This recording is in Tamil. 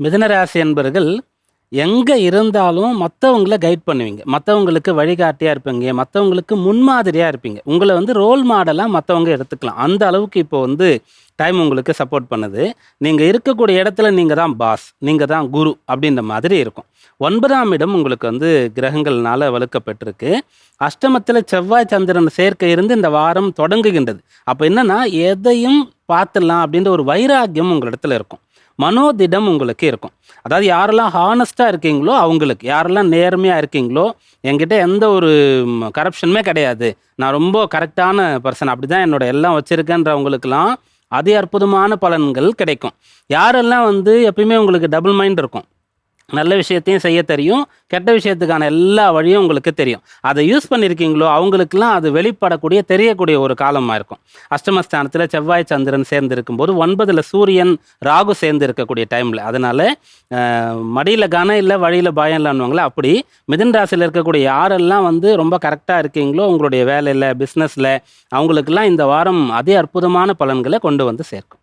மிதுன ராசி என்பர்கள் எங்கே இருந்தாலும் மற்றவங்கள கைட் பண்ணுவீங்க, மற்றவங்களுக்கு வழிகாட்டியாக இருப்பீங்க, மற்றவங்களுக்கு முன்மாதிரியாக இருப்பீங்க. உங்களை வந்து ரோல் மாடலாக மற்றவங்க எடுத்துக்கலாம். அந்த அளவுக்கு இப்போ வந்து டைம் உங்களுக்கு சப்போர்ட் பண்ணுது. நீங்கள் இருக்கக்கூடிய இடத்துல நீங்கள் தான் பாஸ், நீங்கள் தான் குரு அப்படின்ற மாதிரி இருக்கும். 9ஆம் இடம் உங்களுக்கு வந்து கிரகங்கள்னால வலுக்கப்பட்டிருக்கு. அஷ்டமத்தில் செவ்வாய் சந்திரன் சேர்க்கை இருந்து இந்த வாரம் தொடங்குகின்றது. அப்போ என்னன்னா எதையும் பார்த்துடலாம் அப்படின்ற ஒரு வைராக்கியம் உங்களிடத்துல இருக்கும். மனோதிடம் உங்களுக்கு இருக்கும். அதாவது யாரெல்லாம் ஹானஸ்ட்டாக இருக்கீங்களோ அவங்களுக்கு, யாரெல்லாம் நேர்மையாக இருக்கீங்களோ, என்கிட்ட எந்த ஒரு கரப்ஷனுமே கிடையாது, நான் ரொம்ப கரெக்டான பர்சன், அப்படி தான் என்னோட எல்லாம் வச்சுருக்கேன்றவங்களுக்கெல்லாம் அதி அற்புதமான பலன்கள் கிடைக்கும். யாரெல்லாம் வந்து எப்பயுமே உங்களுக்கு டபுள் மைண்ட் இருக்கும், நல்ல விஷயத்தையும் செய்ய தெரியும், கெட்ட விஷயத்துக்கான எல்லா வழியும் உங்களுக்கு தெரியும், அதை யூஸ் பண்ணியிருக்கீங்களோ அவங்களுக்கெல்லாம் அது வெளிப்படக்கூடிய தெரியக்கூடிய ஒரு காலமாக இருக்கும். அஷ்டமஸ்தானத்தில் செவ்வாய் சந்திரன் சேர்ந்து இருக்கும்போது 9ல் சூரியன் ராகு சேர்ந்து இருக்கக்கூடிய டைமில், அதனால் மடியில் கனம் இல்லை வழியில் பயம் இல்லைன்னுவாங்களே, அப்படி மிதுன ராசியில் இருக்கக்கூடிய யாரெல்லாம் வந்து ரொம்ப கரெக்டாக இருக்கீங்களோ உங்களுடைய வேலையில் பிஸ்னஸில், அவங்களுக்கெல்லாம் இந்த வாரம் அதி அற்புதமான பலன்களை கொண்டு வந்து சேர்க்கும்.